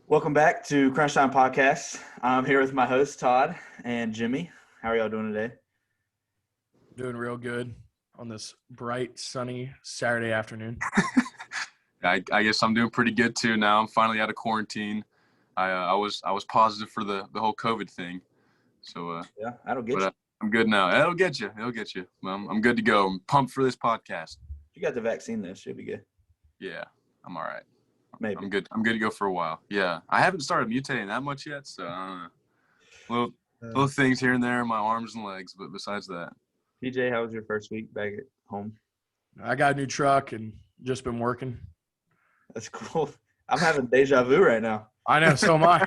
Welcome back to Crunch Time Podcast. I'm here with my host, Todd and Jimmy. How are y'all doing today? Doing real good on this bright, sunny Saturday afternoon. I guess I'm doing pretty good too now. I'm finally out of quarantine. I was positive for the whole COVID thing, so Yeah, that'll get you. I'm good now. It'll get you. I'm good to go. I'm pumped for this podcast. You got the vaccine, though. Should be good. Yeah, I'm all right. Maybe. I'm good. I'm good to go for a while. Yeah, I haven't started mutating that much yet, so I don't know. Little things here and there in my arms and legs, but besides that. PJ, how was your first week back at home? I got a new truck and just been working. That's cool. I'm having deja vu right now. I know, so am I.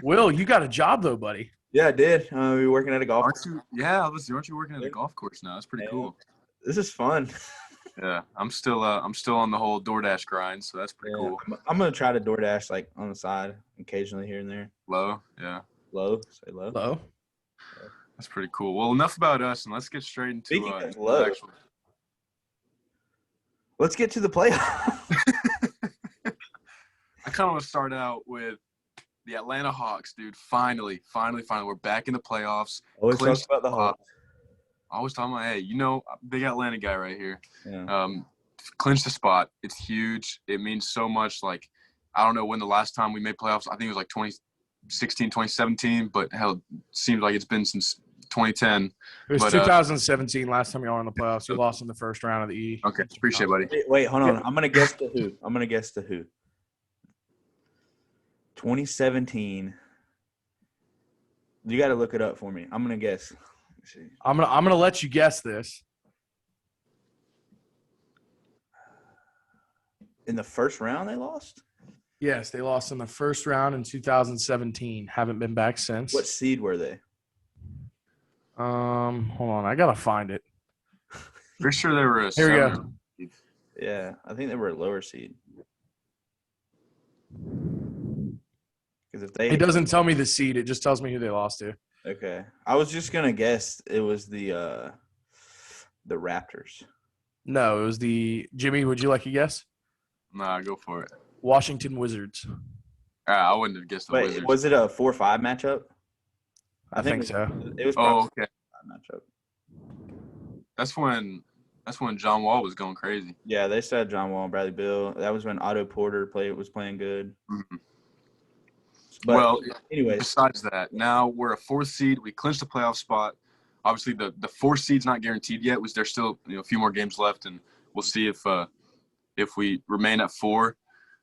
Will, you got a job though, buddy. Yeah, I did. We were working at a golf course. Aren't you working at a golf course now? That's pretty cool. This is fun. Yeah, I'm still on the whole DoorDash grind, so that's pretty cool. I'm gonna try to DoorDash like on the side, occasionally here and there. Low, yeah. Low, say low. Hello. That's pretty cool. Well, enough about us, and let's get straight into Speaking of low, let's get to the playoffs. I kind of want to start out with the Atlanta Hawks, dude. Finally, we're back in the playoffs. Always talk about the Hawks. Always talking about, hey, big Atlanta guy right here. Yeah. Clinch the spot. It's huge. It means so much. Like, I don't know when the last time we made playoffs. I think it was like 2016, 2017, but hell, it seems like it's been since 2010. It was 2017 last time y'all were in the playoffs. You lost in the first round of the E. Okay, appreciate it, buddy. Wait, hold on. I'm gonna guess the who. 2017. You got to look it up for me. I'm gonna guess. Let's see. I'm gonna let you guess this. In the first round, they lost. Yes, they lost in the first round in 2017. Haven't been back since. What seed were they? Hold on. I gotta find it. Pretty sure they were a Here we go. Yeah, I think they were a lower seed. Because if they, It doesn't tell me the seed. It just tells me who they lost to. okay, I was just gonna guess it was the Raptors. No, it was the Jimmy. Would you like a guess? Nah, go for it. Washington Wizards. I wouldn't have guessed the Wait, Wizards. was it a 4-5 matchup? I think so. It was Oh, okay. a 5 matchup. That's when John Wall was going crazy. Yeah, they said John Wall and Bradley Beal. That was when Otto Porter was playing good. Mm-hmm. But Well, anyways, besides that, now we're a 4th seed. We clinched the playoff spot. Obviously, the 4th seed's not guaranteed yet. There's still a few more games left, and we'll see if we remain at 4.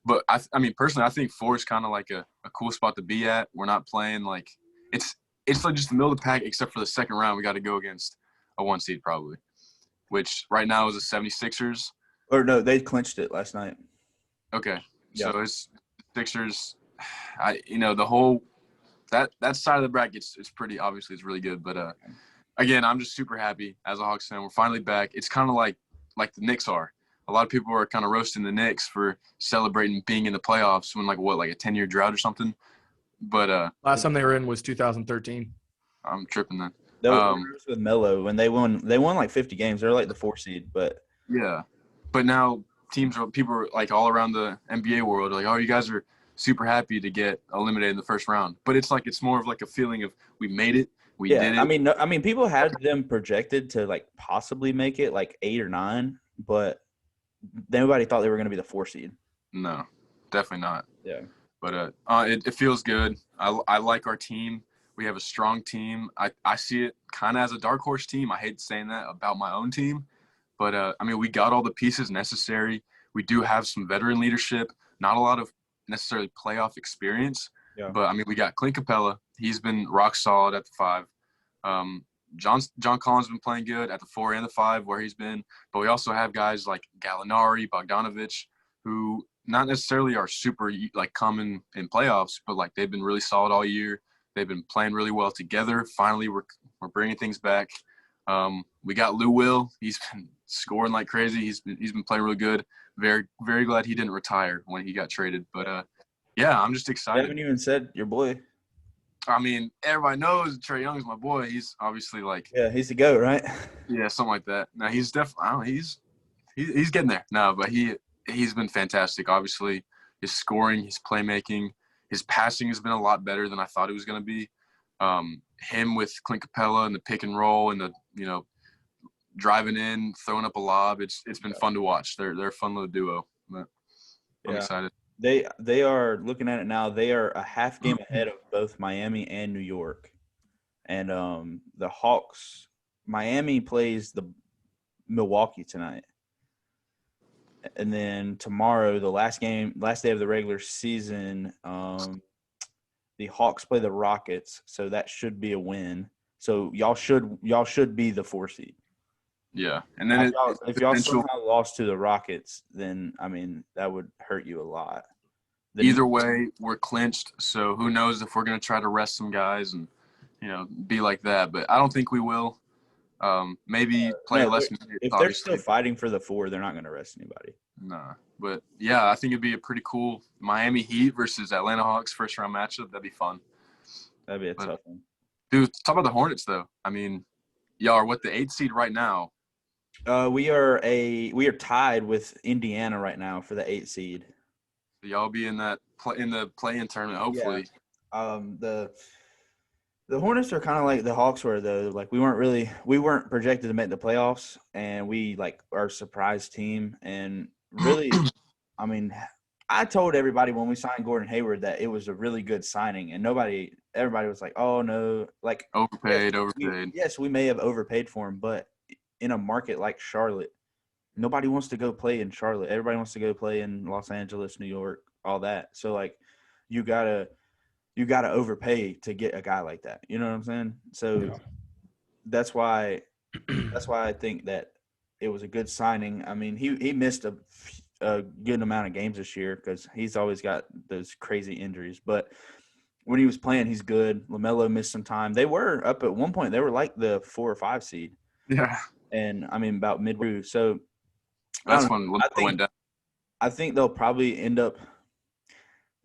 But I mean, personally, I think 4 is kind of like a cool spot to be at. We're not playing like it's like just the middle of the pack, except for the second round. We got to go against a 1 seed probably, which right now is the 76ers. or no, they clinched it last night. Okay, Yeah. so it's Sixers. The whole that side of the bracket is pretty obviously it's really good. But again, I'm just super happy as a Hawks fan. We're finally back. It's kind of like the Knicks are. A lot of people are kind of roasting the Knicks for celebrating being in the playoffs when like a 10-year drought or something. But Last time they were in was 2013. I'm tripping then. That was with Melo when they won like 50 games. They're like the 4 seed, but Yeah, but now people are like all around the NBA world are like, oh, you guys are super happy to get eliminated in the first round. But it's more of like a feeling of we made it, we did it. I mean, people had them projected to like possibly make it like 8 or 9, but nobody thought they were going to be the 4 seed. No, definitely not. Yeah. But it feels good. I like our team. We have a strong team. I see it kind of as a dark horse team. I hate saying that about my own team. But, I mean, we got all the pieces necessary. We do have some veteran leadership, not a lot of necessarily playoff experience. Yeah. But, I mean, we got Clint Capella. He's been rock solid at the 5. John Collins has been playing good at the 4 and the 5 where he's been. But we also have guys like Gallinari, Bogdanovich, who not necessarily are super like common in playoffs, but like they've been really solid all year. They've been playing really well together. Finally, we're bringing things back. We got Lou Will. He's been scoring like crazy. He's been playing really good. Very, very glad he didn't retire when he got traded. But yeah, I'm just You excited. haven't even said your boy. I mean, everybody knows Trae Young's my boy. He's obviously like, Yeah, he's the GOAT, right? yeah, something like that. Now he's definitely, I don't know, he's getting there. No, but he's been fantastic. Obviously, his scoring, his playmaking, his passing has been a lot better than I thought it was going to be. Him with Clint Capella and the pick and roll and the, driving in, throwing up a lob. It's been fun to watch. They're a fun little duo. But I'm excited. They are looking at it now. They are a half game ahead of both Miami and New York. And the Hawks, Miami plays the Milwaukee tonight. And then tomorrow, the last day of the regular season, the Hawks play the Rockets, so that should be a win. So y'all should be the 4 seed. Yeah, and then if y'all somehow lost to the Rockets, then I mean that would hurt you a lot. Either way, we're clinched. So who knows if we're gonna try to rest some guys and be like that. But I don't think we will. Maybe play less minutes. If they're still fighting for the 4, they're not gonna rest anybody. Nah, but yeah, I think it'd be a pretty cool Miami Heat versus Atlanta Hawks first round matchup. That'd be fun. That'd be a tough one. Dude, talk about the Hornets though. I mean, y'all are what, the 8th seed right now? We are tied with Indiana right now for the 8th seed. So y'all be in the play-in tournament, hopefully. Yeah. The Hornets are kind of like the Hawks were though. Like we weren't projected to make the playoffs, and we like are a surprise team. And really, I mean, I told everybody when we signed Gordon Hayward that it was a really good signing, and everybody was like, "Oh no!" Like overpaid. Yes, we may have overpaid for him, but in a market like Charlotte, nobody wants to go play in Charlotte. Everybody wants to go play in Los Angeles, New York, all that. So like, you gotta overpay to get a guy like that. You know what I'm saying? So that's why I think that it was a good signing. I mean, he missed a good amount of games this year because he's always got those crazy injuries. But when he was playing, he's good. LaMelo missed some time. They were up at one point. They were like the 4 or 5 seed. Yeah. And, I mean, about midway. So that's when LaMelo went down. I think they'll probably end up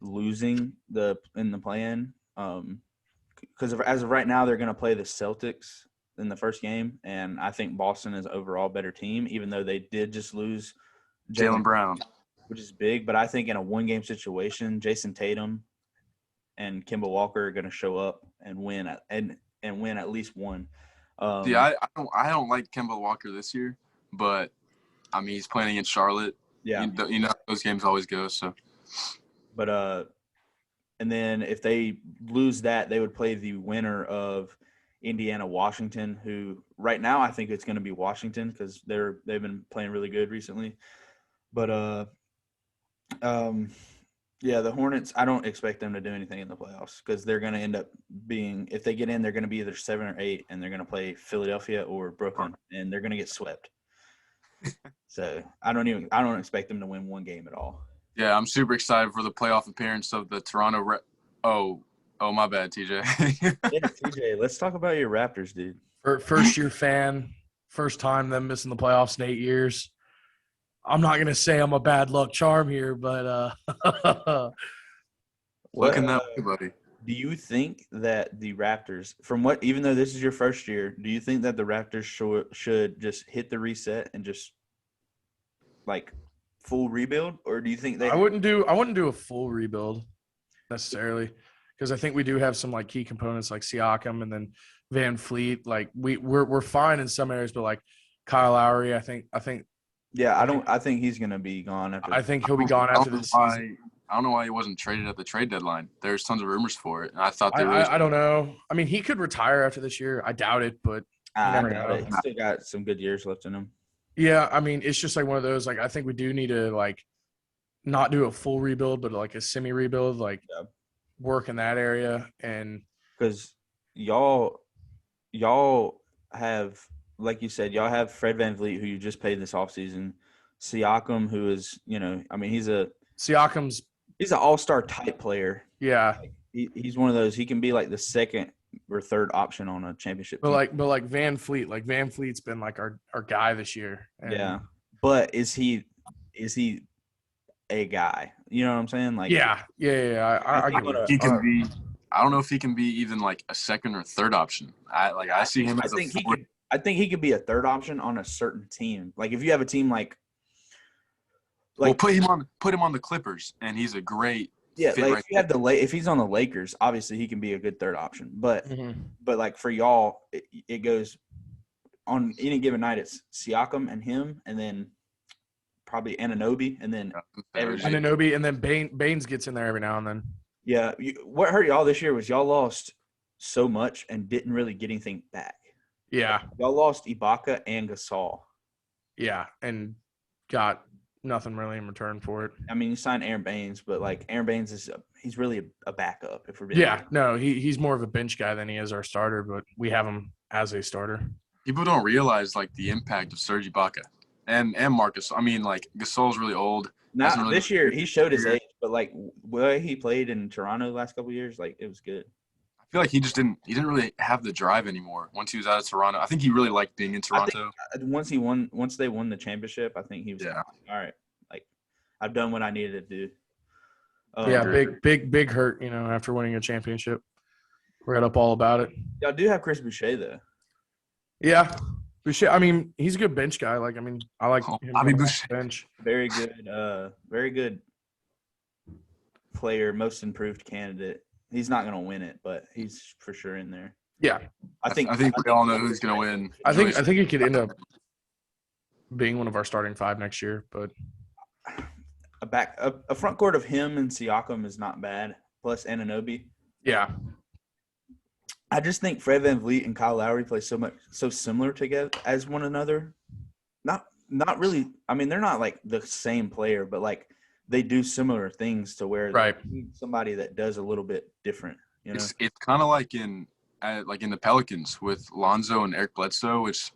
losing in the play-in because as of right now, they're going to play the Celtics in the first game. And I think Boston is overall a better team, even though they did just lose Jaylen Brown, which is big. But I think in a one-game situation, Jason Tatum and Kemba Walker are going to show up and win win at least one. I don't like Kemba Walker this year, but I mean he's playing against Charlotte. Yeah, you know those games always go. So, but and then if they lose that, they would play the winner of Indiana Washington, who right now I think it's going to be Washington because they've been playing really good recently. But yeah, the Hornets, I don't expect them to do anything in the playoffs because they're going to end up being, if they get in, they're going to be either 7 or 8, and they're going to play Philadelphia or Brooklyn, and they're going to get swept. So I don't expect them to win one game at all. Yeah, I'm super excited for the playoff appearance of the Toronto. Oh, my bad, TJ. Yeah, TJ, let's talk about your Raptors, dude. First year fan, first time them missing the playoffs in 8 years. I'm not going to say I'm a bad luck charm here, but looking that way, buddy. Do you think that the Raptors, even though this is your first year, do you think that the Raptors should just hit the reset and just like full rebuild, or do you think they? I wouldn't do a full rebuild necessarily because I think we do have some like key components like Siakam and then Van Fleet. Like we're fine in some areas, but like Kyle Lowry, I think. Yeah, I think he's gonna be gone after. I think he'll be gone after this season. I don't know why he wasn't traded at the trade deadline. There's tons of rumors for it, and I thought I don't know. I mean, he could retire after this year. I doubt it, but you never know. He's still got some good years left in him. Yeah, I mean, it's just like one of those. Like, I think we do need to like not do a full rebuild, but like a semi rebuild, like work in that area, and because y'all have. Like you said, y'all have Fred VanVleet, who you just paid this offseason. Siakam, who is, I mean, he's an all-star type player. Yeah. Like, he's one of those. He can be like the second or third option on a championship team. But like Van Fleet's been like our guy this year. Yeah. But is he a guy? You know what I'm saying? Like Yeah. I he can be. I don't know if he can be even like a second or third option. I see him as I think he could be a third option on a certain team. Like if you have a team like Well, put him on the Clippers, and he's a great fit like right if you have if he's on the Lakers, obviously he can be a good third option. But Mhm. like for y'all, it goes on any given night. It's Siakam and him, and then probably Anunoby, and then everybody. Anunoby, and then Baines gets in there every now and then. Yeah, what hurt y'all this year was y'all lost so much and didn't really get anything back. Yeah, Y'all lost Ibaka and Gasol. yeah, and got nothing really in return for it. I mean, you signed Aaron Baines, but like Aaron Baines he's really a backup. If we're being Yeah, no, he's more of a bench guy than he is our starter, but we have him as a starter. People don't realize like the impact of Serge Ibaka and Marcus. I mean, like Gasol's really old. Now this year he showed his age, but like where he played in Toronto the last couple of years, like it was good. I feel like he didn't really have the drive anymore once he was out of Toronto. I think he really liked being in Toronto. Once they won the championship, I think he was like, all right, like I've done what I needed to do. Big hurt, after winning a championship. Read up all about it. Y'all do have Chris Boucher though. Yeah. Boucher, I mean, he's a good bench guy. Like, I mean, I like him on the bench. Very good player, most improved candidate. He's not going to win it, but he's for sure in there. Yeah. I think we all know who's going to win. I think he could end up being one of our starting five next year, but a front court of him and Siakam is not bad, plus Anunoby. Yeah. I just think Fred VanVleet and Kyle Lowry play so similar together as one another. Not really. I mean, they're not like the same player, but like they do similar things to where they need somebody that does a little bit different. It's kind of like in the Pelicans with Lonzo and Eric Bledsoe, which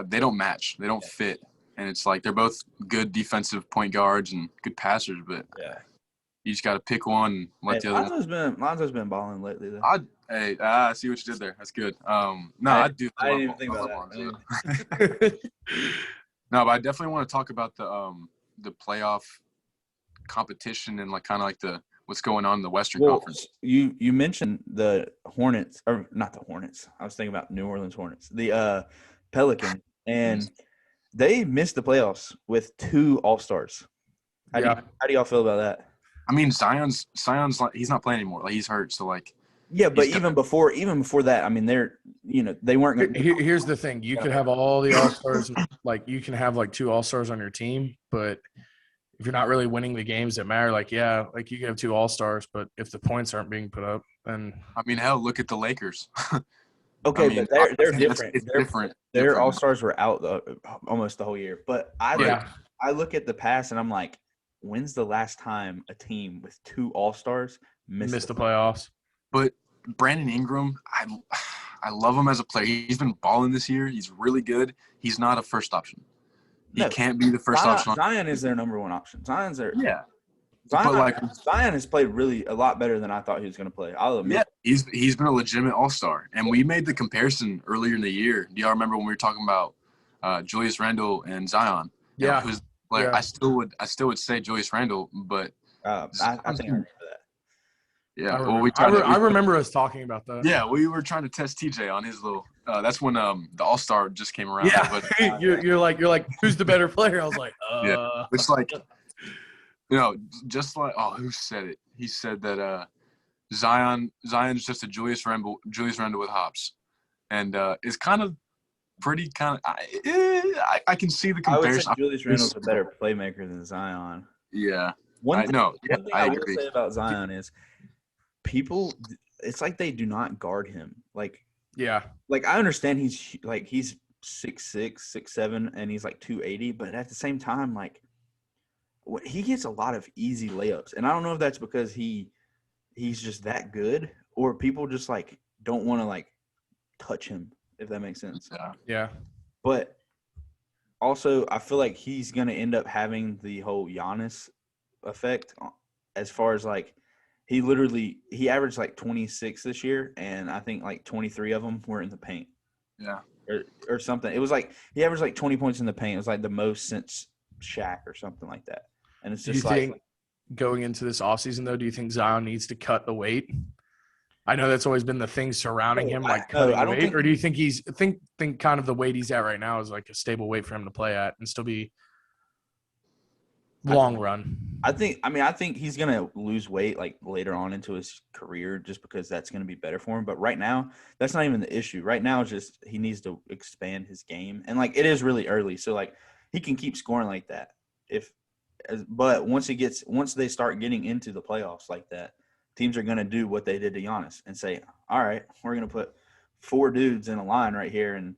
they don't match. They don't fit, and it's like they're both good defensive point guards and good passers, but you just got to pick one and let the other. Lonzo's been balling lately though. I see what you did there. That's good. I didn't even think about that. No, but I definitely want to talk about the playoff competition and like kind of like what's going on in the Western Conference. You mentioned the Hornets, or not the Hornets. I was thinking about New Orleans Hornets, the Pelicans, and they missed the playoffs with 2 All-Stars. How do y'all feel about that? I mean, Zion's like, he's not playing anymore. Like he's hurt, so like. Yeah, but even before that, I mean, they weren't going to. Here's the thing: you could have all the All-Stars, like you can have like 2 All-Stars on your team, but if you're not really winning the games that matter, like you can have 2 All-Stars, but if the points aren't being put up, then I mean, hell, look at the Lakers. Okay, but they're different. It's different. Their All-Stars were out almost the whole year, but I look at the past and I'm like, when's the last time a team with 2 All-Stars missed the playoffs? But Brandon Ingram, I love him as a player. He's been balling this year. He's really good. He's not a first option. He can't be the first option. Zion is their number 1 option. Zion's their Zion has played really a lot better than I thought he was going to play. I'll admit. Yeah, he's been a legitimate All-Star, and we made the comparison earlier in the year. Do y'all remember when we were talking about Julius Randle and Zion? Yeah. Who's the player? I still would say Julius Randle, but I think I remember that. Yeah, I remember us talking about that. Yeah, we were trying to test TJ on his little. That's when the All-Star just came around. Yeah, but, you're like, who's the better player? I was like, Yeah, it's like, just like, who said it? He said that Zion's just a Julius Randle with hops, and it's kind of pretty kind of. I can see the comparison. I would say Julius Randle's a better playmaker than Zion. Yeah, one thing I will agree. say about Zion is people. It's like they do not guard him. Like I understand he's 6'6", 6'7", and he's like 280, but at the same time, like he gets a lot of easy layups, and I don't know if that's because he's just that good, or people just like don't want to like touch him, if that makes sense. Yeah. But also, I feel like he's gonna end up having the whole Giannis effect, as far as like he averaged like 26 this year, and I think like 23 of them were in the paint. Yeah. Or something. It was like he averaged like 20 points in the paint. It was like the most since Shaq or something like that. And it's just think going into this offseason, though, do you think Zion needs to cut the weight? I know that's always been the thing surrounding him, like cutting the weight. Or do you think think kind of the weight he's at right now is like a stable weight for him to play at and still be? long run. I think he's gonna lose weight like later on into his career just because that's gonna be better for him. But right now, that's not even the issue. Right now, it's just he needs to expand his game, and like it is really early, so like he can keep scoring like that. But once they start getting into the playoffs like that, teams are gonna do what they did to Giannis and say, all right, we're gonna put 4 dudes in a line right here, and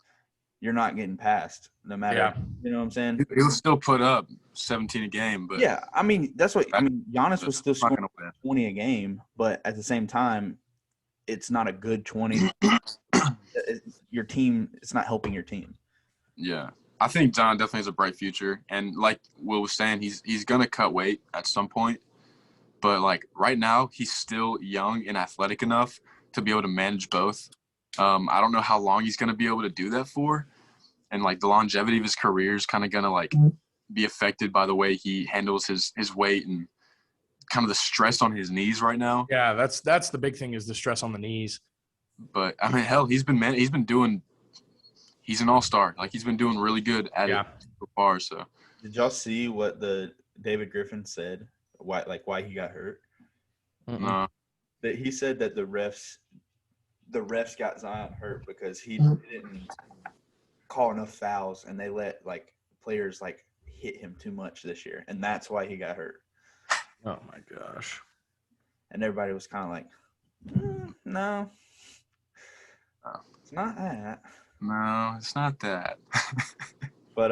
you're not getting past no matter. Yeah. You know what I'm saying? He'll still put up 17 a game, but Yeah, I mean Giannis was still not scoring gonna win. 20 a game, but at the same time, it's not a good 20. Your team, it's not helping your team. Yeah. I think Zion definitely has a bright future. And like Will was saying, he's going to cut weight at some point. But, like, right now, he's still young and athletic enough to be able to manage both. I don't know how long he's going to be able to do that for. And, like, the longevity of his career is kind of going to, like, be affected by the way he handles his weight and kind of the stress on his knees right now. Yeah, that's the big thing is the stress on the knees. But, I mean, hell, he's been an all-star. Like, he's been doing really good at it so far. So, did y'all see what the David Griffin said? Why he got hurt? no. That he said that the refs got Zion hurt because he didn't call enough fouls and they let like players like hit him too much this year, and that's why he got hurt. Oh my gosh! And everybody was kind of like, no, it's not that. No, it's not that. But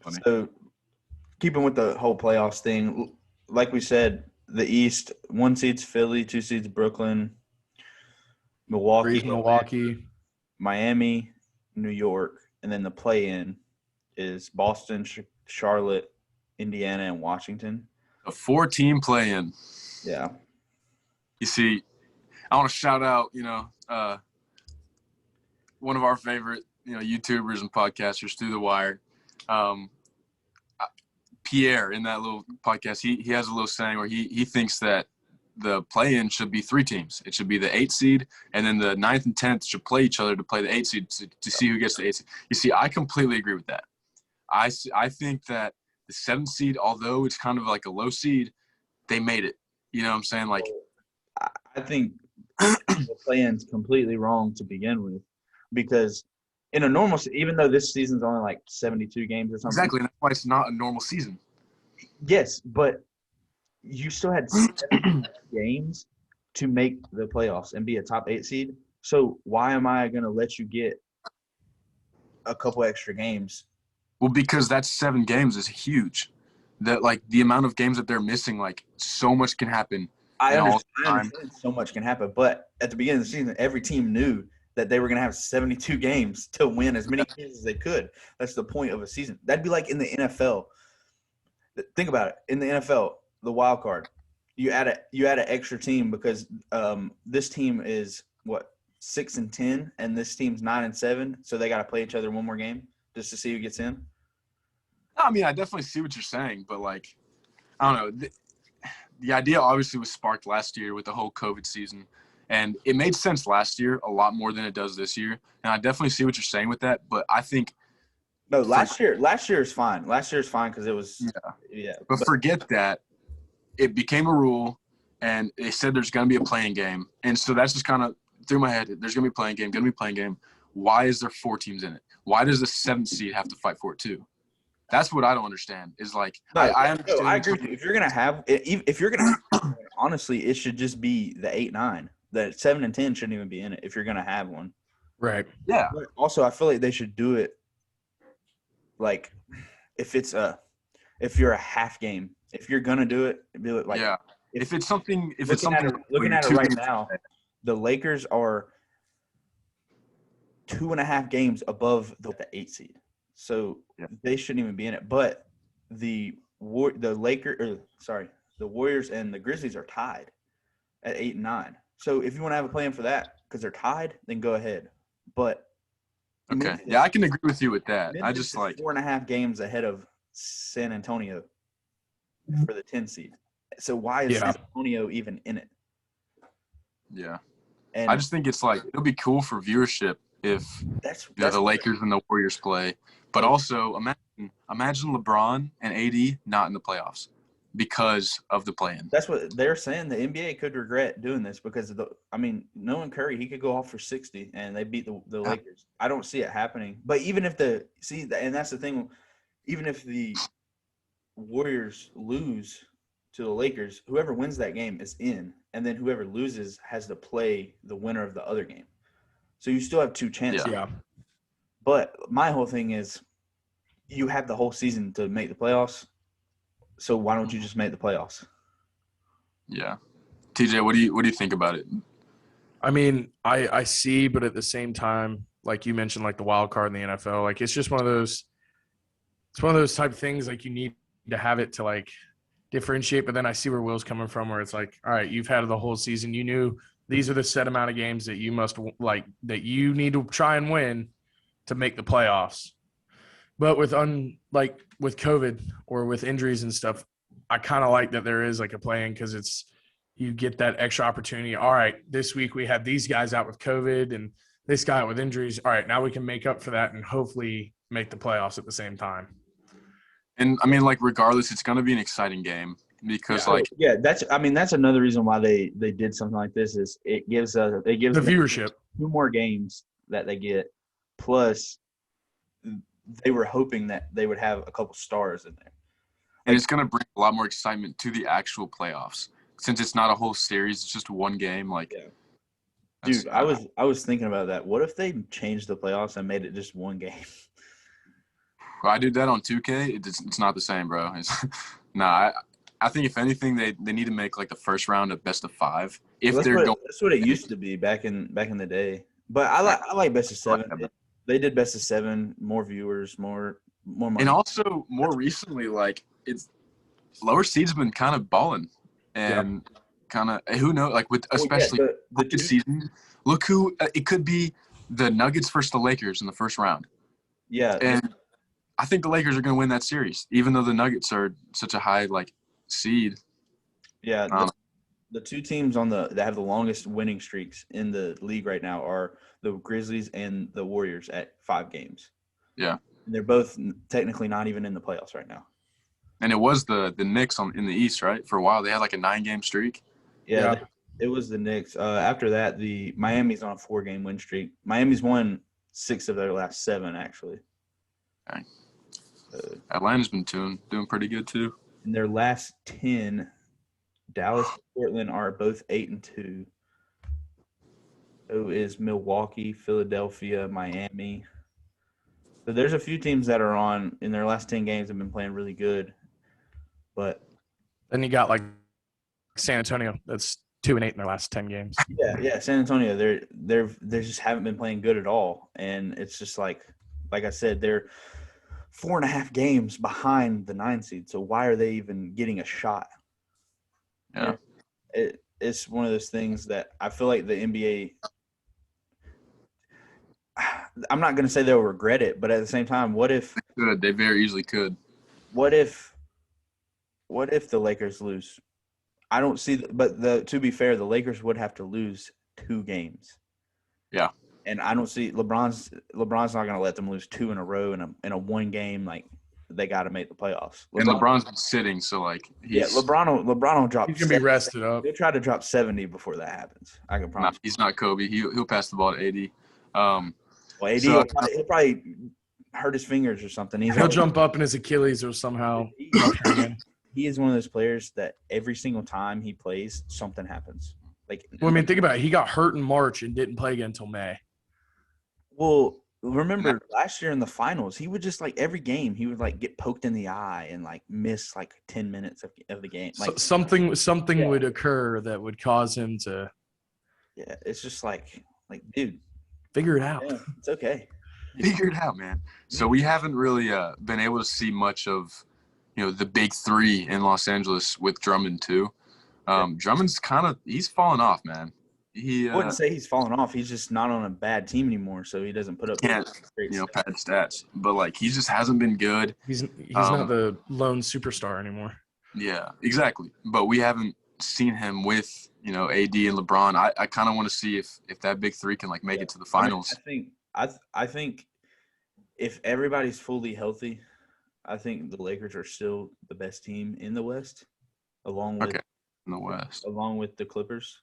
Funny. so keeping with the whole playoffs thing, like we said, the East, 1 seed's Philly, 2 seed's Brooklyn, Milwaukee, Miami, New York, and then the play-in is Boston, Charlotte, Indiana, and Washington. A 4-team play-in. Yeah. You see, I want to shout out, one of our favorite, YouTubers and podcasters, Through the Wire. Pierre, in that little podcast, he has a little saying where he thinks that the play-in should be 3 teams. It should be the 8th seed, and then the 9th and 10th should play each other to play the 8th seed to see who gets the 8th seed. You see, I completely agree with that. I think that the 7th seed, although it's kind of like a low seed, they made it. You know what I'm saying? Like, I think the play-in's completely wrong to begin with because in a normal – even though this season's only like 72 games or something. exactly. That's why it's not a normal season. Yes, but you still had 7 games to make the playoffs and be a top 8 seed. So why am I going to let you get a couple extra games? Well, because that 7 games is huge. That, like, the amount of games that they're missing, like, so much can happen. I understand so much can happen, but at the beginning of the season, every team knew that they were going to have 72 games to win as many games as they could. That's the point of a season. That'd be like in the NFL. Think about it. In the NFL, the wild card, you add an extra team because this team is 6-10, and this team's 9-7, so they got to play each other one more game just to see who gets in. I mean, I definitely see what you're saying, but, like, I don't know. The idea obviously was sparked last year with the whole COVID season, and it made sense last year a lot more than it does this year. And I definitely see what you're saying with that, but I think no, last year is fine. Last year is fine because it was But forget that. It became a rule, and they said there's going to be a playing game, and so that's just kind of through my head. There's going to be a playing game. Why is there 4 teams in it? Why does the 7th seed have to fight for it too? That's what I don't understand. Is like I understand. I agree with you. If you're gonna have, honestly, it should just be the 8-9. The 7 and 10 shouldn't even be in it if you're gonna have one. Right. Yeah. But also, I feel like they should do it. Like, if you're a half game, if you're gonna do it like yeah. If it's something looking at it right now, the Lakers are 2.5 games above the 8 seed. So they shouldn't even be in it. But the Warriors and the Grizzlies are tied at 8 and 9. So if you want to have a plan for that because they're tied, then go ahead. But okay, yeah, I can agree with you with that. Memphis I just like 4.5 games ahead of San Antonio for the 10 seed. So why is San Antonio even in it? Yeah, and I just think it's like it'll be cool for viewership if the Lakers and the Warriors play. But also, imagine Imagine LeBron and AD not in the playoffs because of the play-in. That's what they're saying. The NBA could regret doing this because of knowing Curry, he could go off for 60 and they beat the Lakers. I don't see it happening. But even if and that's the thing, even if the Warriors lose to the Lakers, whoever wins that game is in, and then whoever loses has to play the winner of the other game. So you still have two chances. Yeah. But my whole thing is you have the whole season to make the playoffs. So why don't you just make the playoffs? Yeah. TJ, what do you think about it? I mean, I see, but at the same time, like you mentioned, like the wild card in the NFL, like it's just one of those type of things, like you need to have it to like differentiate. But then I see where Will's coming from, where it's like, all right, you've had the whole season. You knew these are the set amount of games that you must that you need to try and win to make the playoffs. But with COVID or with injuries and stuff, I kind of like that there is like a play-in because you get that extra opportunity. All right, this week we had these guys out with COVID and this guy with injuries. All right, now we can make up for that and hopefully make the playoffs at the same time. And I mean, like, regardless, it's going to be an exciting game because, that's another reason why they did something like this is it gives the viewership 2 more games that they get, plus they were hoping that they would have a couple stars in there. And it's going to bring a lot more excitement to the actual playoffs since it's not a whole series; it's just one game. Dude, I was thinking about that. What if they changed the playoffs and made it just one game? I did that on 2K. It's not the same, bro. I think if anything, they need to make like the first round a best of 5. That's what it used to be back in the day. But I like best of 7. They did best of 7, more viewers, more money. And also more recently, like it's lower seeds been kind of balling, and kind of who knows, like with especially the season. Look who it could be: the Nuggets versus the Lakers in the first round. Yeah, and I think the Lakers are going to win that series, even though the Nuggets are such a high seed. Yeah, the 2 teams that have the longest winning streaks in the league right now are the Grizzlies and the Warriors at 5 games. Yeah, and they're both technically not even in the playoffs right now. And it was the Knicks in the East, right? For a while, they had like a 9-game streak. Yeah. It was the Knicks. After that, the Miami's on a 4-game win streak. Miami's won 6 of their last 7, actually. Okay. Atlanta's been doing pretty good too. In their last 10, Dallas and Portland are both 8-2. So is Milwaukee, Philadelphia, Miami. So there's a few teams that are on in their last 10 games have been playing really good. But then you got like San Antonio, that's 2-8 in their last 10 games. Yeah, San Antonio, they just haven't been playing good at all, and it's just like I said, they're 4.5 games behind the 9 seed. So why are they even getting a shot? Yeah, it's one of those things that I feel like the NBA. I'm not going to say they'll regret it, but at the same time, what if they very easily could? What if the Lakers lose? I don't see, but to be fair, the Lakers would have to lose 2 games. Yeah, and I don't see LeBron's not going to let them lose 2 in a row in a 1 game. Like they got to make the playoffs. And LeBron's been sitting, so LeBron will drop. He's gonna be rested up. He'll try to drop 70 before that happens. I can promise. He's not Kobe. He'll pass the ball to AD. AD he'll probably hurt his fingers or something. He'll jump up in his Achilles or somehow. He is one of those players that every single time he plays, something happens. Well, I mean, think about it. He got hurt in March and didn't play again until May. Well, remember last year in the finals, he would just every game he would get poked in the eye and miss 10 minutes of the game. Something would occur that would cause him to. Yeah, it's just dude, figure it out. Yeah, it's okay. Figure it out, man. So we haven't really been able to see much of, the big 3 in Los Angeles with Drummond too. Drummond's he's fallen off, man. I wouldn't say he's fallen off. He's just not on a bad team anymore, so he doesn't put up pad stats. But he just hasn't been good. He's not the lone superstar anymore. Yeah, exactly. But we haven't seen him with AD and LeBron. I kind of want to see if that big 3 can make it to the finals. I think if everybody's fully healthy, I think the Lakers are still the best team in the West, along with Okay, in the West. the Clippers.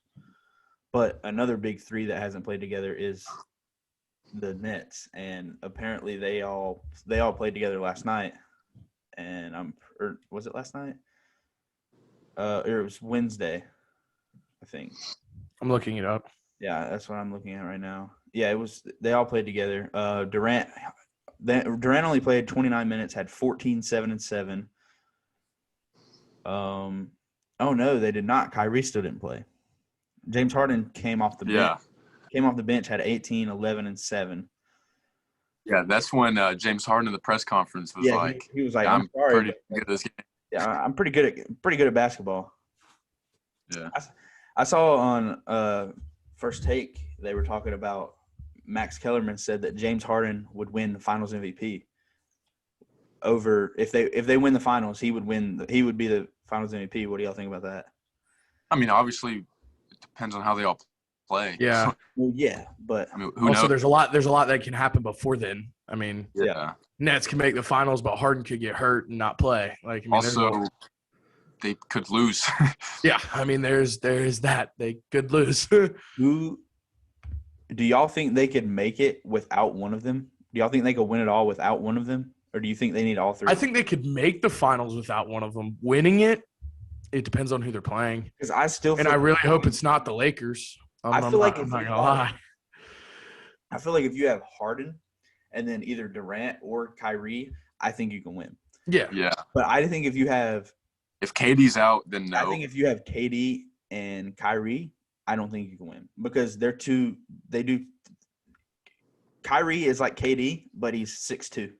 But another big three that hasn't played together is the Nets, and apparently they all played together last night. And or was it last night? Or it was Wednesday, I think. I'm looking it up. Yeah, that's what I'm looking at right now. Yeah, it was. They all played together. Durant only played 29 minutes, had 14, 7, and 7. Oh no, they did not. Kyrie still didn't play. James Harden came off the bench. Came off the bench, had 18, 11, and 7. Yeah, that's when James Harden in the press conference was like, he was like, yeah, "I'm sorry, pretty good at this game." yeah, I'm pretty good at basketball." Yeah. I saw on First Take they were talking about Max Kellerman said that James Harden would win the Finals MVP over if they win the finals, he would be the Finals MVP. What do y'all think about that? I mean, obviously, it depends on how they all play. Yeah. Well, yeah, but I mean, who Also, knows? there's a lot that can happen before then. I mean, Yeah. Nets can make the finals, but Harden could get hurt and not play. Like, I mean, Also, they could lose. yeah, I mean, there's that they could lose. who do y'all think they could make it without one of them? Do y'all think they could win it all without one of them, or do you think they need all three? I think they could make the finals without one of them. Winning it, it depends on who they're playing. Because I still And I really hope it's not the Lakers. I'm not gonna lie. I feel like if you have Harden and then either Durant or Kyrie, I think you can win. Yeah. Yeah. But I think if KD's out, then no. I think if you have KD and Kyrie, I don't think you can win because Kyrie is like KD, but he's 6'2".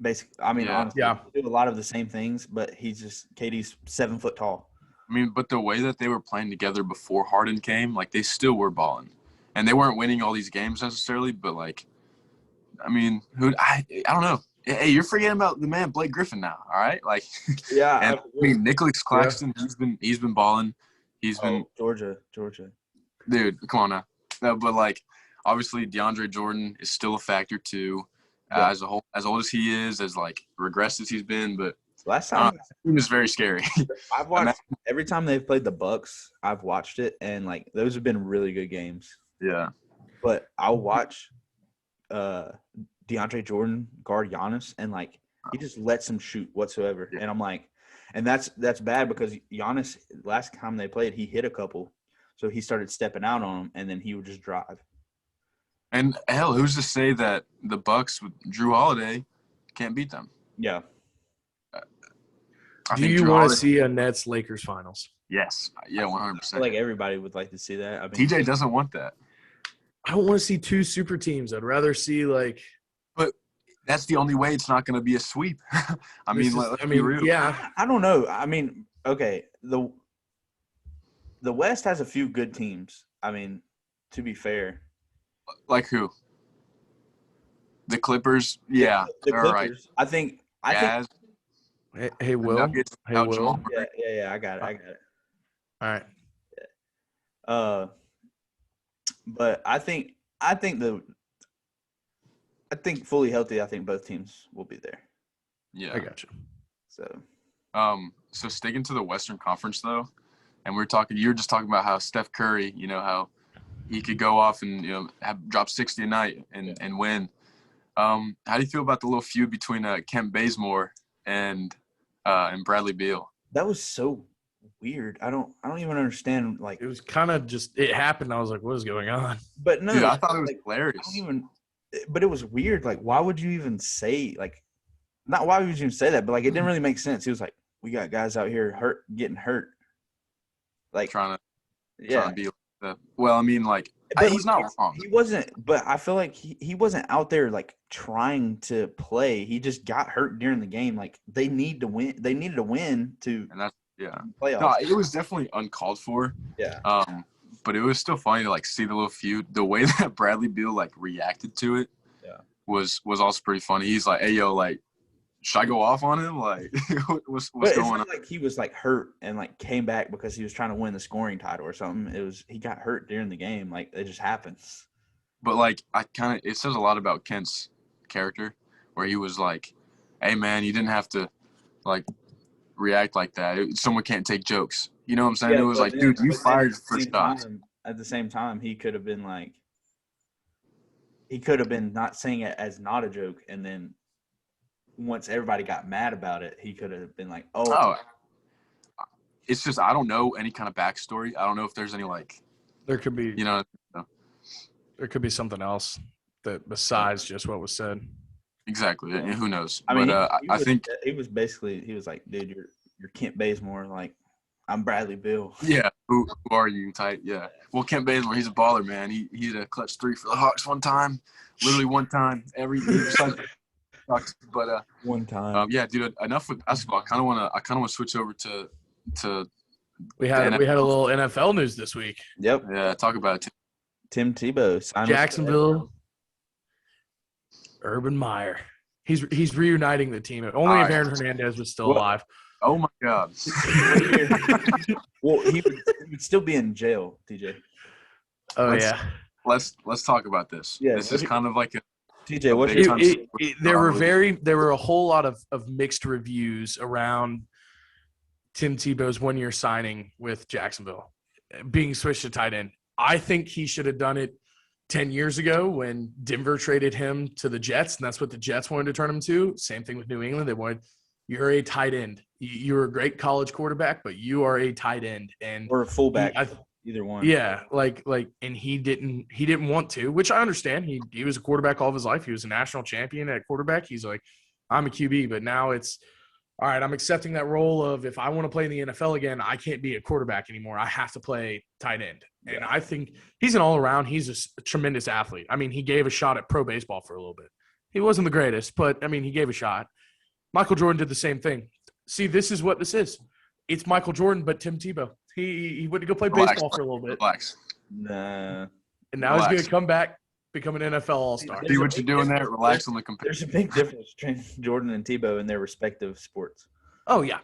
Basically, I mean, honestly, Yeah. they do a lot of the same things, but KD's 7 foot tall. I mean, but the way that they were playing together before Harden came, like they still were balling, and they weren't winning all these games necessarily. But like, I mean, I don't know. Hey, you're forgetting about the man Blake Griffin now. All right, like, Yeah, and I mean Nicholas Claxton, he's been balling. He's been Georgia, dude. Come on now. No, but like, obviously DeAndre Jordan is still a factor too. Yeah. As old as he is, as like regressed as he's been, but last time he was very scary. I've watched every time they've played the Bucks, I've watched it, and like those have been really good games. Yeah. But I'll watch DeAndre Jordan guard Giannis, and like he just lets him shoot whatsoever. Yeah. And I'm like, and that's bad because Giannis last time they played, he hit a couple, so he started stepping out on him, and then he would just drive. And hell, who's to say that the Bucks with Drew Holiday can't beat them? Yeah. Do you want to see a Nets Lakers finals? Yes. Yeah, 100%. Like everybody would like to see that. I mean, TJ doesn't want that. I don't want to see two super teams. I'd rather see like. But that's the only way it's not going to be a sweep. Let's be real. Yeah. I don't know. I mean, okay, the West has a few good teams. I mean, to be fair. Like who? The Clippers. Yeah, the Clippers. Right. I think. Hey, Will. Nuggets, hey, Will. Yeah. I got it. All right. Yeah. But I think fully healthy. I think both teams will be there. Yeah, I got you. So sticking to the Western Conference though, and you're just talking about how Steph Curry, how he could go off and drop 60 a night and win. How do you feel about the little feud between Kent Bazemore and Bradley Beal? That was so weird. I don't even understand. Like it was kind of just it happened. I was like, what is going on? But no, dude, I thought it was hilarious. But it was weird. Like, why would you even say not why would you even say that? But like, it didn't really make sense. He was like, we got guys out here getting hurt. Like trying to be. Well, I mean, like, he's not wrong. He wasn't, but I feel like he wasn't out there like trying to play. He just got hurt during the game. Like they need to win. They needed to win to. And that's playoffs. No, it was definitely uncalled for. Yeah. But it was still funny to like see the little feud. The way that Bradley Beal like reacted to it. Yeah. Was also pretty funny. He's like, "Hey, yo, like, should I go off on him? Like, what's going on?" Like he was like hurt and like came back because he was trying to win the scoring title or something. He got hurt during the game. Like it just happens. But like it says a lot about Kent's character, where he was like, hey man, you didn't have to like react like that. Someone can't take jokes. You know what I'm saying? Yeah, It was but like, dude, you fired at the for same shots. time, he could have been like, he could have been not saying it as not a joke, and then once everybody got mad about it, he could have been like, "Oh, Oh, it's just I don't know any kind of backstory. I don't know if there's any like, There could be you know, there could be something else that besides just what was said. exactly. And who knows? I mean, But I think he was basically he was like, dude, you're Kent Bazemore, like I'm Bradley Beal. yeah. Who are you? Tight. Yeah. Well, Kent Bazemore, he's a baller, man. He hit a clutch 3 for the Hawks one time, literally one time every. But One time. yeah, dude. Enough with basketball. I kind of want to switch over to We had a little NFL news this week. Yep. yeah. Talk about it. Tim Tebow signed with Jacksonville, Urban Meyer. He's reuniting the team. Only if Aaron Hernandez was still alive. Oh my God. Well, he would still be in jail, TJ. Oh Let's- yeah. Let's talk about this. Yeah, This is kind of like a TJ, what's big your time- There were a whole lot of mixed reviews around Tim Tebow's 1-year signing with Jacksonville, being switched to tight end. I think he should have done it 10 years ago when Denver traded him to the Jets, and that's what the Jets wanted to turn him to. Same thing with New England. They wanted, you're a tight end. You're a great college quarterback, but you are a tight end. And or a fullback? Either one. yeah, and he didn't want to, which I understand. He was a quarterback all of his life. He was a national champion at quarterback. He's like, I'm a QB, but now it's all right. I'm accepting that role of if I want to play in the NFL again, I can't be a quarterback anymore. I have to play tight end. And I think he's an all around. He's a tremendous athlete. I mean, he gave a shot at pro baseball for a little bit. He wasn't the greatest, but I mean, he gave a shot. Michael Jordan did the same thing. See, this is what this is. It's Michael Jordan, but Tim Tebow. He went to go play baseball for a little bit. Relax. Nah. And now he's going to come back, become an NFL All-Star. See what you're doing there. Relax on the comparison. There's a big difference between Jordan and Tebow in their respective sports. Oh yeah,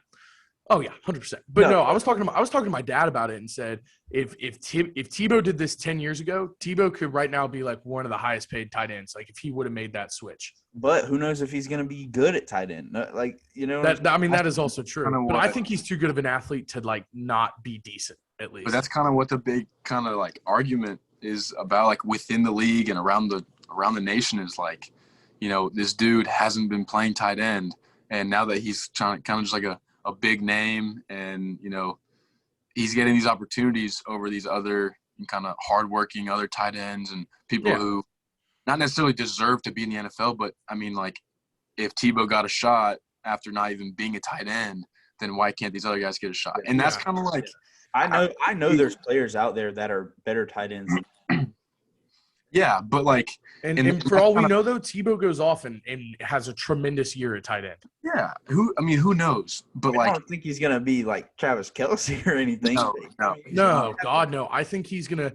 100%. But no, I was talking to my dad about it and said if Tebow did this 10 years ago, Tebow could right now be like one of the highest paid tight ends. Like if he would have made that switch. But who knows if he's going to be good at tight end? Like that is also true. But I what- think he's too good of an athlete to like not be decent at least. But that's kind of what the big kind of like argument is about, like within the league and around the nation is like, you know, this dude hasn't been playing tight end, and now that he's trying kind of just like a big name, and you know, he's getting these opportunities over these other kind of hardworking other tight ends and people who not necessarily deserve to be in the NFL, but I mean, like if Tebow got a shot after not even being a tight end, then why can't these other guys get a shot? And that's kind of like. I know there's players out there that are better tight ends. Yeah, but like and for all we know though, Tebow goes off and has a tremendous year at tight end. yeah, who knows? But I like don't think he's gonna be like Travis Kelce or anything. No. God, no. I think he's gonna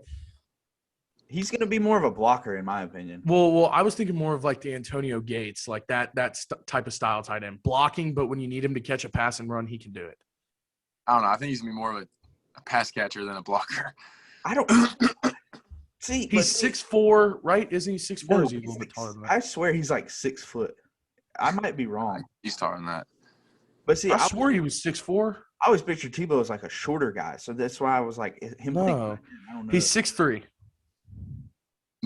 be more of a blocker, in my opinion. Well, I was thinking more of like the Antonio Gates, like that type of style tight end, blocking, but when you need him to catch a pass and run, he can do it. I don't know. I think he's gonna be more of a pass catcher than a blocker. I don't see. He's 6'4", right? Isn't he 6'4"? No, Is he a little bit taller than that? I swear he's like 6 foot. I might be wrong, He's taller than that. but see, I swore he was 6'4". I always pictured Tebow as like a shorter guy, so that's why I was like him. No, I don't know. he's 6'3".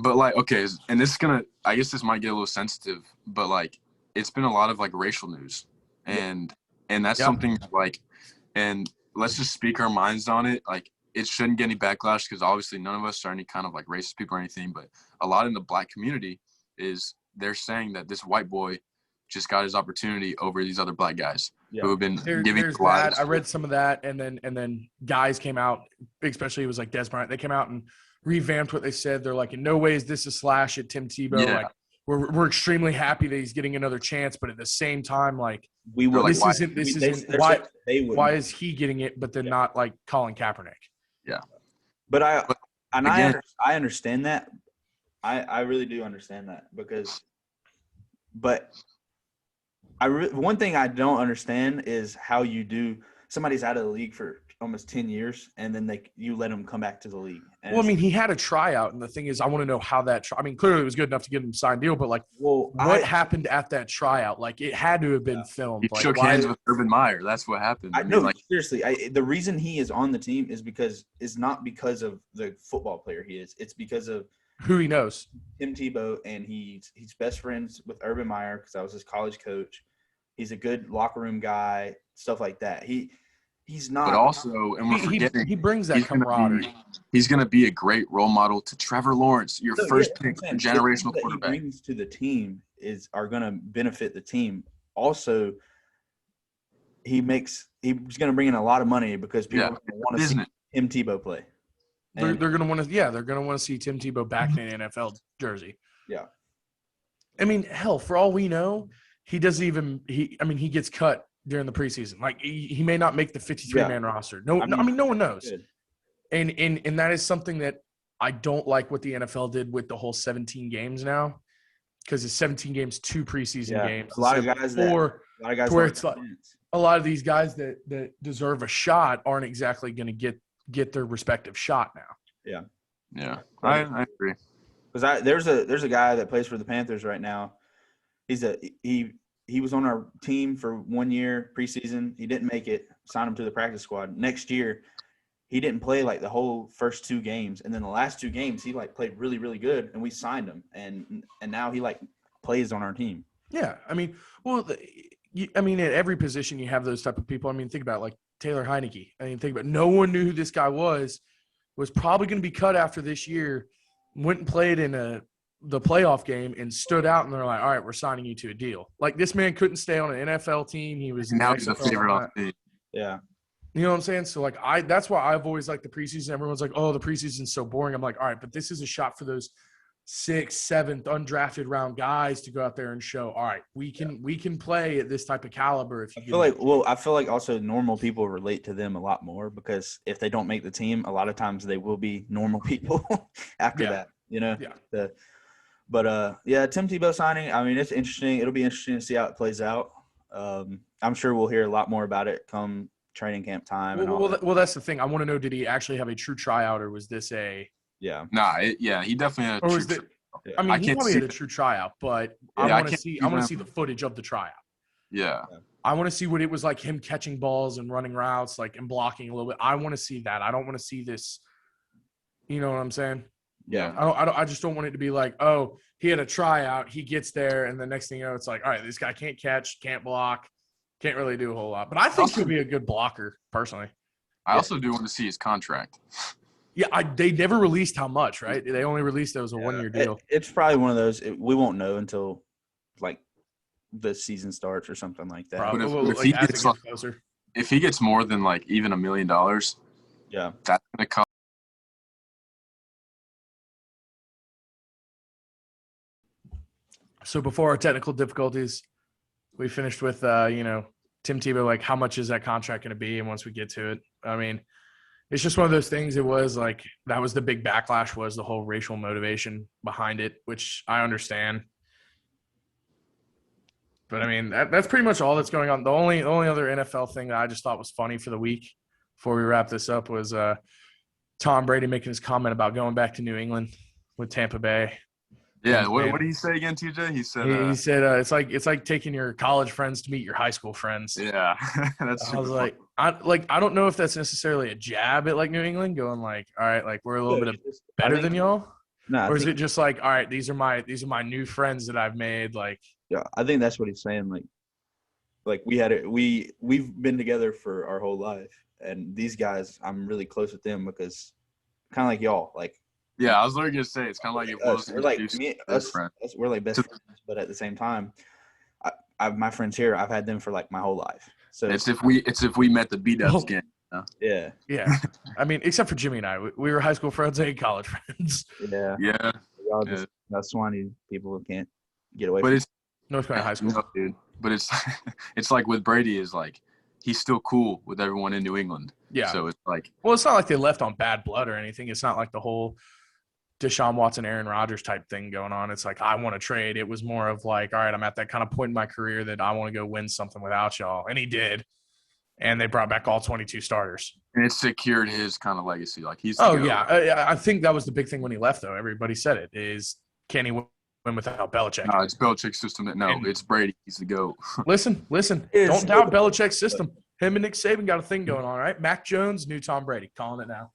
But like, okay, and this is gonna. I guess this might get a little sensitive, but like, it's been a lot of like racial news, and that's something like, and let's just speak our minds on it. Like, it shouldn't get any backlash because obviously none of us are any kind of like racist people or anything. But a lot in the black community is they're saying that this white boy just got his opportunity over these other black guys who have been giving There's lives. that. I read some of that, and then guys came out, especially it was like Des Bryant. They came out and revamped what they said. They're like, in no way is this a slash at Tim Tebow. Yeah. Like, we're extremely happy that he's getting another chance, but at the same time, like we were this like, isn't why is he getting it, but then not like Colin Kaepernick? Yeah, but I understand that. I really do understand that but one thing I don't understand is how you do. Somebody's out of the league for almost 10 years, and then you let him come back to the league. And Well, I mean, he had a tryout, and the thing is, I want to know how that. I mean, clearly it was good enough to get him a signed deal, but like, what happened at that tryout? Like, it had to have been filmed. He like, shook hands with Urban Meyer. That's what happened. I know, seriously. The reason he is on the team is not because of the football player he is. It's because of who he knows. Tim Tebow, and he's best friends with Urban Meyer because I was his college coach. He's a good locker room guy, stuff like that. He's not. But also, and we're forgetting, he brings that camaraderie. He's going to be a great role model to Trevor Lawrence, your first pick, generational quarterback. He brings to the team are going to benefit the team. Also, he's going to bring in a lot of money because people want to see Tim Tebow play. They're going to want to they're going to want to see Tim Tebow back in an NFL jersey. Yeah. I mean, hell, for all we know, he doesn't even he gets cut during the preseason. Like he may not make the 53-man roster. No one knows. Good. And that is something that I don't like what the NFL did with the whole 17 games now, because it's 17 games, 2 preseason games. A lot of guys where it's like a lot of these guys that deserve a shot aren't exactly going to get their respective shot now. Yeah, I agree. Because there's a guy that plays for the Panthers right now. He was on our team for 1 year preseason. He didn't make it. Signed him to the practice squad. Next year, he didn't play like the whole first 2 games, and then the last 2 games he like played really, really good, and we signed him, and now he like plays on our team. Yeah, I mean, at every position you have those type of people. I mean, think about like Taylor Heineke. I mean, think about no one knew who this guy was probably going to be cut after this year. Went and played in the playoff game and stood out, and they're like, all right, we're signing you to a deal. Like, this man couldn't stay on an NFL team. He was now he's a favorite on the team. Yeah. You know what I'm saying? So, like, that's why I've always liked the preseason. Everyone's like, oh, the preseason's so boring. I'm like, all right, but this is a shot for those 6th, 7th undrafted round guys to go out there and show, all right, we can play at this type of caliber. If you I feel like also normal people relate to them a lot more, because if they don't make the team, a lot of times they will be normal people after that, you know? Yeah. Tim Tebow signing, I mean, it's interesting. It'll be interesting to see how it plays out. I'm sure we'll hear a lot more about it come training camp time. Well, that's the thing. I want to know, did he actually have a true tryout, or was this a – Yeah. Nah, he definitely had a true tryout. I mean, he probably had a true tryout, but I want to see the footage of the tryout. Yeah. I want to see what it was like, him catching balls and running routes, like, and blocking a little bit. I want to see that. I don't want to see this – you know what I'm saying? Yeah. I just don't want it to be like, oh, he had a tryout, he gets there, and the next thing you know, it's like, all right, this guy can't catch, can't block, can't really do a whole lot. But I think he'll be a good blocker, personally. I also do want to see his contract. Yeah, they never released how much, right? They only released it was a 1-year deal. It's probably one of those we won't know until like the season starts or something like that. But if he gets more than like even $1 million, that's gonna cost. So before our technical difficulties, we finished with Tim Tebow, like, how much is that contract going to be? And once we get to it, I mean, it's just one of those things. It was like, that was the big backlash, was the whole racial motivation behind it, which I understand. But I mean, that's pretty much all that's going on. The only other NFL thing that I just thought was funny for the week before we wrap this up was Tom Brady making his comment about going back to New England with Tampa Bay. Yeah, what did he say again, TJ? He said it's like taking your college friends to meet your high school friends. Yeah, that's. I was like, I don't know if that's necessarily a jab at like New England, going like, all right, like, we're a little bit better than y'all, or is it just like, all right, these are my new friends that I've made, like. Yeah, I think that's what he's saying. Like we've been together for our whole life, and these guys, I'm really close with them because kind of like y'all, like. Yeah, I was literally gonna say it's kind of like it was. We're like we're like best friends, but at the same time, my friends here, I've had them for like my whole life. So it's if we met the B-Dubs game. Yeah. I mean, except for Jimmy and I, we were high school friends and college friends. Yeah. Y'all just Swanee people can't get away. But it's North Carolina high school, dude. But it's like with Brady is like, he's still cool with everyone in New England. Yeah. So it's like, well, it's not like they left on bad blood or anything. It's not like the whole Deshaun Watson, Aaron Rodgers type thing going on. It's like, I want to trade. It was more of like, all right, I'm at that kind of point in my career that I want to go win something without y'all. And he did. and they brought back all 22 starters. And it secured his kind of legacy. Like he's. Oh yeah, I think that was the big thing when he left, though. Everybody said it is, can he win without Belichick? No, it's Belichick's system. It's Brady. He's the GOAT. Listen. Don't doubt Belichick's system. Him and Nick Saban got a thing going on, all right? Mac Jones, new Tom Brady. Calling it now.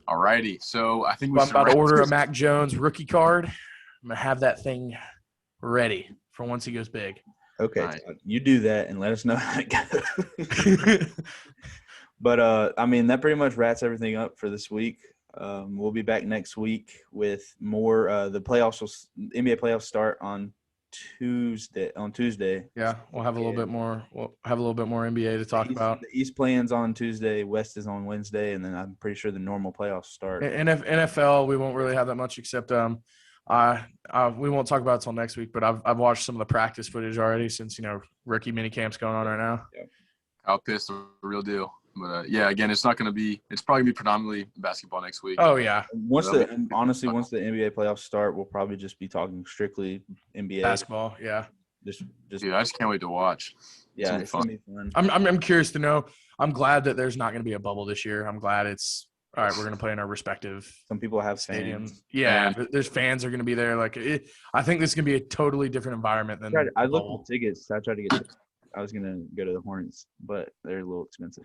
All righty. So I think I'm about to order a Mac Jones rookie card. I'm going to have that thing ready for once he goes big. Okay, Right. you do that and let us know how it goes. But, I mean, that pretty much wraps everything up for this week. We'll be back next week with more. The NBA playoffs start on Tuesday. Yeah, we'll have a little bit more. We'll have a little bit more NBA to talk about. The East play-in's on Tuesday, West is on Wednesday, and then I'm pretty sure the normal playoffs start. NFL, we won't really have that much except we won't talk about it until next week. But I've watched some of the practice footage already since rookie mini camp's going on right now. Yeah. I'll piss the real deal. But again, it's not going to be. It's probably going to be predominantly basketball next week. Oh yeah. Once the NBA playoffs start, we'll probably just be talking strictly NBA basketball. Yeah. Just Dude, I just can't wait to watch. Yeah, it's gonna be fun. I'm curious to know. I'm glad that there's not going to be a bubble this year. I'm glad it's all right. We're going to play in our respective. Some people have stadiums. fans. Yeah, there's fans are going to be there. I think this is going to be a totally different environment than. I looked at tickets. I tried to get. I was gonna go to the Hornets, but they're a little expensive.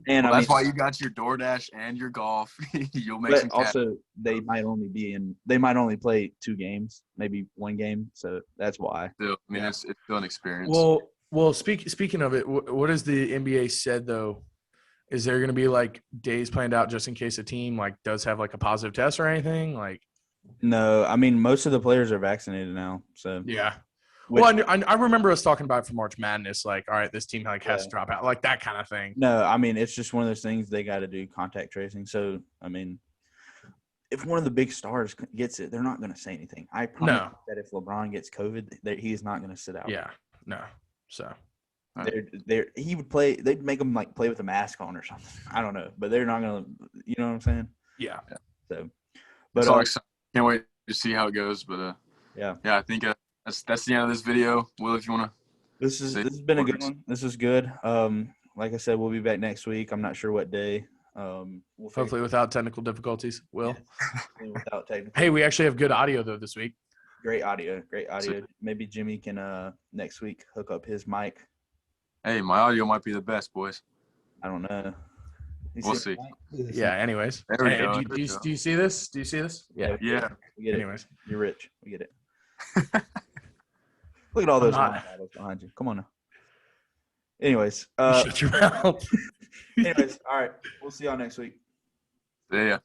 And that's why you got your DoorDash and your golf. You'll make some cash. Also, they might only play 2 games, maybe 1 game. So that's why. Still, it's still an experience. Well, speaking of it, what has the NBA said though? Is there going to be days planned out just in case a team does have a positive test or anything? No, I mean most of the players are vaccinated now. So yeah. Well, I remember us talking about it for March Madness, all right, this team has to drop out, that kind of thing. No, I mean, it's just one of those things they got to do contact tracing. So, I mean, if one of the big stars gets it, they're not going to say anything. I promise that if LeBron gets COVID, he's not going to sit out. Yeah, no. So, he would play. They'd make him play with a mask on or something. I don't know, but they're not going to. You know what I'm saying? Yeah. So, but can't wait to see how it goes. But yeah, I think. That's the end of this video. Will, if you want to. This has been a good one. This is good. Like I said, we'll be back next week. I'm not sure what day. Hopefully without technical difficulties. Will. Without technical. Hey, we actually have good audio though this week. Great audio. Maybe Jimmy can next week hook up his mic. Hey, my audio might be the best, boys. I don't know. We'll see. Yeah. Anyways. There we go. Do you see this? Do you see this? Yeah. We get Anyways, you're rich. We get it. Look at all those bottles behind you. Come on now. Anyways, shut your mouth. Anyways, all right. We'll see y'all next week. See ya.